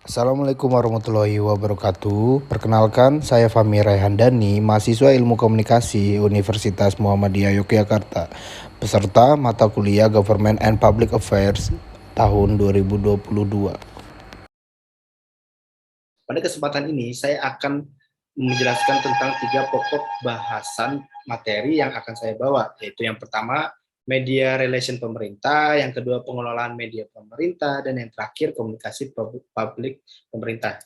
Assalamualaikum warahmatullahi wabarakatuh. Perkenalkan, saya Fahmi Raihandani, mahasiswa Ilmu Komunikasi Universitas Muhammadiyah Yogyakarta, peserta mata kuliah Government and Public Affairs tahun 2022. Pada kesempatan ini, saya akan menjelaskan tentang 3 pokok bahasan materi yang akan saya bawa, yaitu yang pertama, media relation pemerintah, yang kedua, pengelolaan media pemerintah, dan yang terakhir, komunikasi publik pemerintah.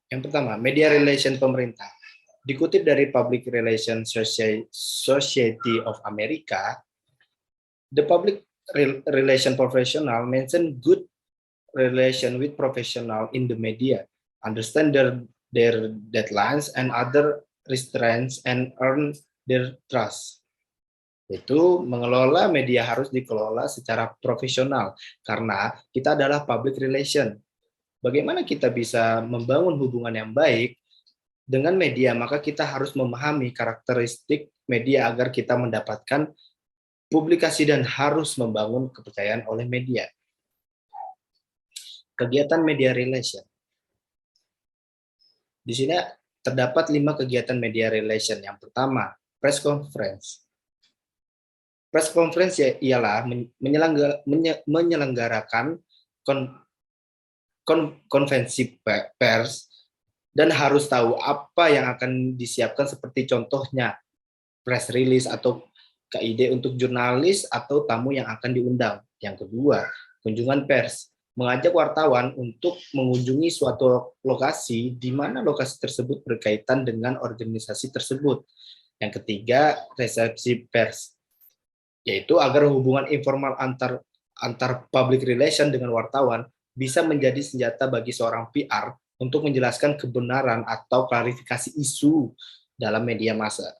Yang pertama, media relation pemerintah. Dikutip dari Public Relations Society of America, the public relation professional mention good relation with professional in the media, understand their deadlines and other restraints, and earn their trust. Itu mengelola media harus dikelola secara profesional, karena kita adalah public relation. Bagaimana kita bisa membangun hubungan yang baik dengan media, maka kita harus memahami karakteristik media agar kita mendapatkan publikasi dan harus membangun kepercayaan oleh media. Kegiatan media relation. Di sini terdapat 5 kegiatan media relation. Yang pertama, press conference. Press conference ialah menyelenggarakan konvensi pers dan harus tahu apa yang akan disiapkan, seperti contohnya press release atau KID untuk jurnalis atau tamu yang akan diundang. Yang kedua, kunjungan pers, mengajak wartawan untuk mengunjungi suatu lokasi di mana lokasi tersebut berkaitan dengan organisasi tersebut. Yang ketiga, resepsi pers, yaitu agar hubungan informal antar public relation dengan wartawan bisa menjadi senjata bagi seorang PR untuk menjelaskan kebenaran atau klarifikasi isu dalam media massa.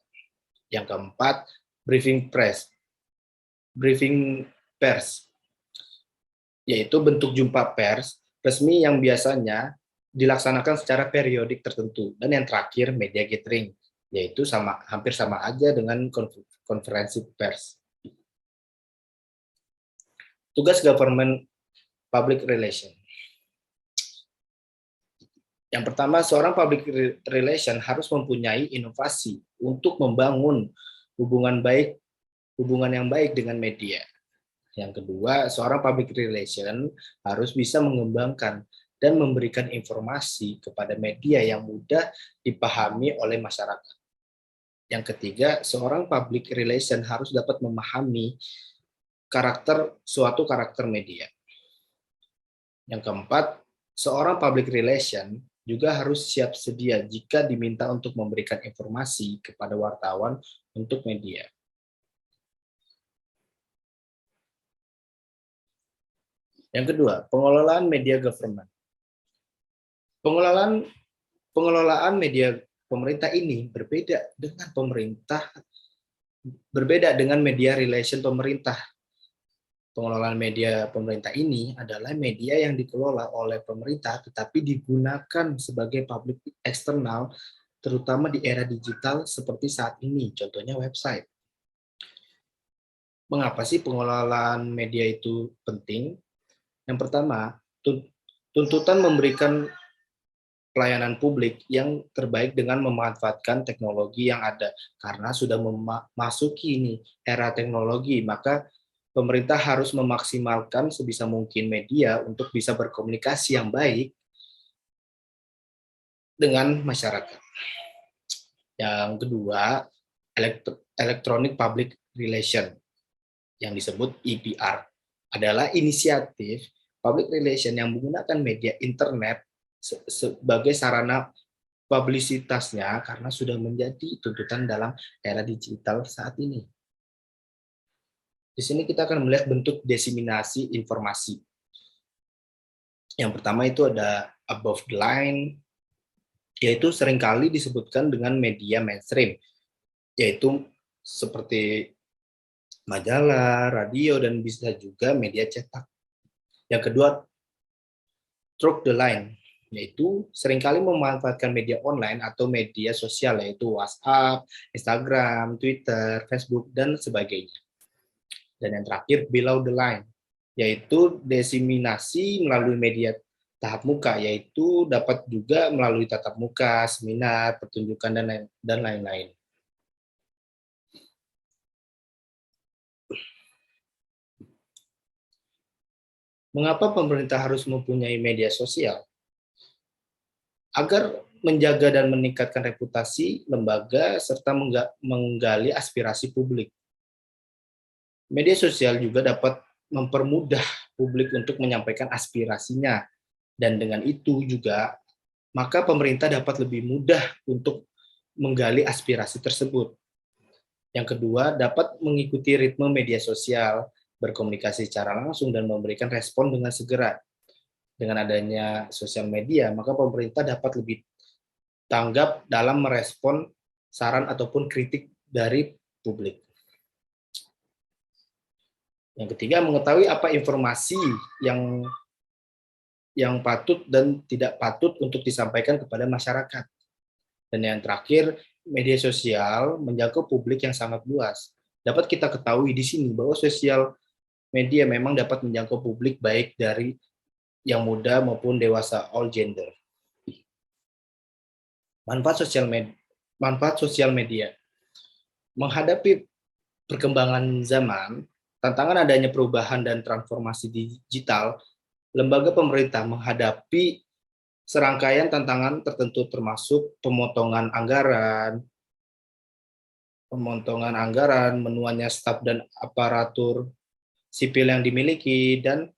Yang keempat, briefing pers, yaitu bentuk jumpa pers resmi yang biasanya dilaksanakan secara periodik tertentu. Dan yang terakhir, media gathering, yaitu hampir sama aja dengan konferensi pers. Tugas government public relation. Yang pertama, seorang public relation harus mempunyai inovasi untuk membangun hubungan yang baik dengan media. Yang kedua, seorang public relation harus bisa mengembangkan dan memberikan informasi kepada media yang mudah dipahami oleh masyarakat. Yang ketiga, seorang public relation harus dapat memahami suatu karakter media. Yang keempat, seorang public relation juga harus siap sedia jika diminta untuk memberikan informasi kepada wartawan untuk media. Yang kedua, pengelolaan media government. Pengelolaan media pemerintah ini berbeda dengan media relation pemerintah. Pengelolaan media pemerintah ini adalah media yang dikelola oleh pemerintah tetapi digunakan sebagai publik eksternal, terutama di era digital seperti saat ini, contohnya website. Mengapa sih pengelolaan media itu penting? Yang pertama, tuntutan memberikan pelayanan publik yang terbaik dengan memanfaatkan teknologi yang ada. Karena sudah memasuki ini era teknologi, maka pemerintah harus memaksimalkan sebisa mungkin media untuk bisa berkomunikasi yang baik dengan masyarakat. Yang kedua, electronic public relation yang disebut EPR adalah inisiatif public relation yang menggunakan media internet sebagai sarana publisitasnya karena sudah menjadi tuntutan dalam era digital saat ini. Di sini kita akan melihat bentuk diseminasi informasi. Yang pertama itu ada above the line, yaitu seringkali disebutkan dengan media mainstream, yaitu seperti majalah, radio, dan bisa juga media cetak. Yang kedua, through the line, yaitu seringkali memanfaatkan media online atau media sosial, yaitu WhatsApp, Instagram, Twitter, Facebook, dan sebagainya. Dan yang terakhir, below the line, yaitu diseminasi melalui media tahap muka, yaitu dapat juga melalui tatap muka, seminar, pertunjukan, dan lain-lain. Mengapa pemerintah harus mempunyai media sosial? Agar menjaga dan meningkatkan reputasi lembaga serta menggali aspirasi publik. Media sosial juga dapat mempermudah publik untuk menyampaikan aspirasinya, dan dengan itu juga maka pemerintah dapat lebih mudah untuk menggali aspirasi tersebut. Yang kedua, dapat mengikuti ritme media sosial, berkomunikasi secara langsung dan memberikan respon dengan segera. Dengan adanya sosial media, maka pemerintah dapat lebih tanggap dalam merespon saran ataupun kritik dari publik. Yang ketiga, mengetahui apa informasi yang patut dan tidak patut untuk disampaikan kepada masyarakat. Dan yang terakhir, media sosial menjangkau publik yang sangat luas. Dapat kita ketahui di sini bahwa sosial media memang dapat menjangkau publik baik dari yang muda maupun dewasa, all gender. Manfaat sosial media. Menghadapi perkembangan zaman, tantangan adanya perubahan dan transformasi digital, lembaga pemerintah menghadapi serangkaian tantangan tertentu termasuk pemotongan anggaran, menuanya staf dan aparatur sipil yang dimiliki, dan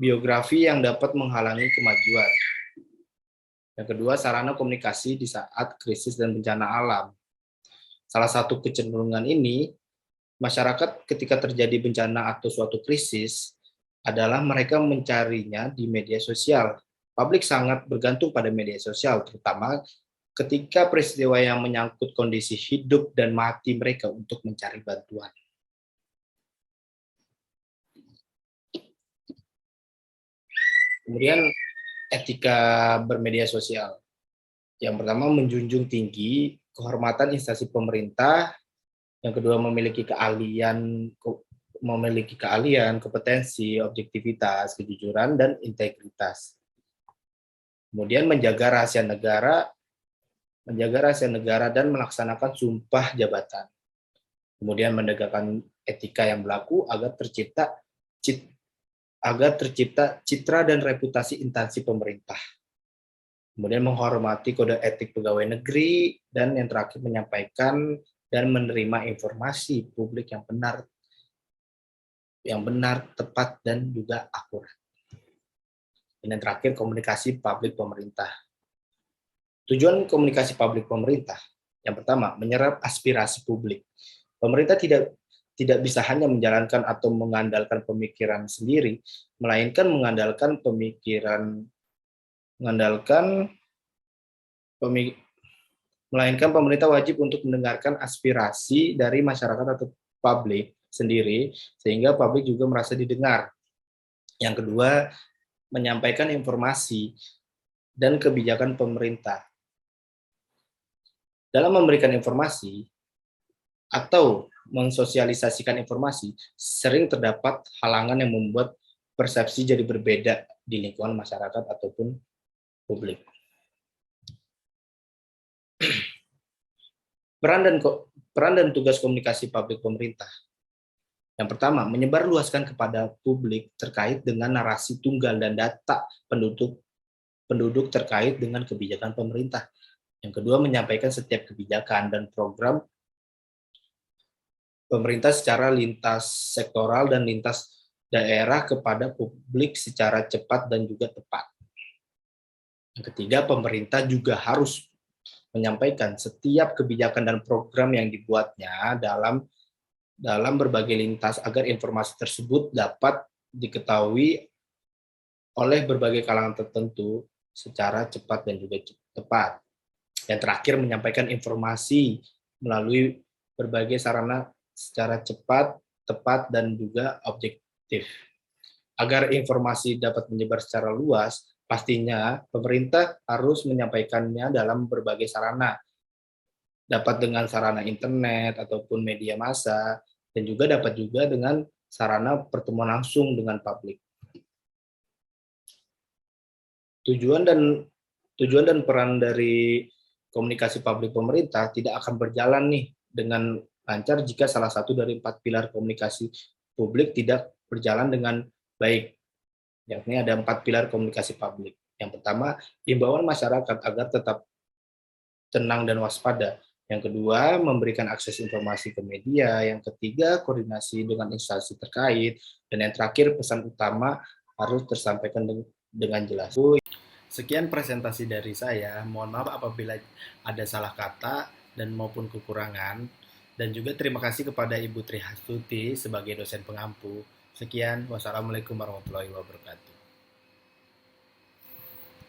biografi yang dapat menghalangi kemajuan. Yang kedua, sarana komunikasi di saat krisis dan bencana alam. Salah satu kecenderungan ini, masyarakat ketika terjadi bencana atau suatu krisis adalah mereka mencarinya di media sosial. Publik sangat bergantung pada media sosial, terutama ketika peristiwa yang menyangkut kondisi hidup dan mati mereka untuk mencari bantuan. Kemudian etika bermedia sosial. Yang pertama, menjunjung tinggi kehormatan instansi pemerintah. Yang kedua, memiliki keahlian, kompetensi, objektivitas, kejujuran, dan integritas. Kemudian menjaga rahasia negara dan melaksanakan sumpah jabatan. Kemudian menegakkan etika yang berlaku agar tercipta citra dan reputasi instansi pemerintah. Kemudian menghormati kode etik pegawai negeri, dan yang terakhir menyampaikan dan menerima informasi publik yang benar, tepat, dan juga akurat. Dan yang terakhir, komunikasi publik pemerintah. Tujuan komunikasi publik pemerintah, yang pertama, menyerap aspirasi publik. Pemerintah tidak bisa hanya menjalankan atau mengandalkan pemikiran sendiri, melainkan pemerintah wajib untuk mendengarkan aspirasi dari masyarakat atau publik sendiri, sehingga publik juga merasa didengar. Yang kedua, menyampaikan informasi dan kebijakan pemerintah. Dalam memberikan informasi atau mensosialisasikan informasi, sering terdapat halangan yang membuat persepsi jadi berbeda di lingkungan masyarakat ataupun publik. Peran dan tugas komunikasi publik pemerintah. Yang pertama, menyebarluaskan kepada publik terkait dengan narasi tunggal dan data penduduk terkait dengan kebijakan pemerintah. Yang kedua, menyampaikan setiap kebijakan dan program pemerintah secara lintas sektoral dan lintas daerah kepada publik secara cepat dan juga tepat. Yang ketiga, pemerintah juga harus menyampaikan setiap kebijakan dan program yang dibuatnya dalam berbagai lintas agar informasi tersebut dapat diketahui oleh berbagai kalangan tertentu secara cepat dan juga tepat. Yang terakhir, menyampaikan informasi melalui berbagai sarana secara cepat, tepat, dan juga objektif. Agar informasi dapat menyebar secara luas, pastinya pemerintah harus menyampaikannya dalam berbagai sarana. Dapat dengan sarana internet ataupun media massa, dan juga dapat juga dengan sarana pertemuan langsung dengan publik. Tujuan dan peran dari komunikasi publik pemerintah tidak akan berjalan nih dengan lancar jika salah satu dari 4 pilar komunikasi publik tidak berjalan dengan baik. Yakni ada 4 pilar komunikasi publik. Yang pertama, himbauan masyarakat agar tetap tenang dan waspada. Yang kedua, memberikan akses informasi ke media. Yang ketiga, koordinasi dengan instansi terkait. Dan yang terakhir, pesan utama harus tersampaikan dengan jelas. Sekian presentasi dari saya. Mohon maaf apabila ada salah kata dan maupun kekurangan. Dan juga terima kasih kepada Ibu Tri Hastuti sebagai dosen pengampu. Sekian, wassalamualaikum warahmatullahi wabarakatuh.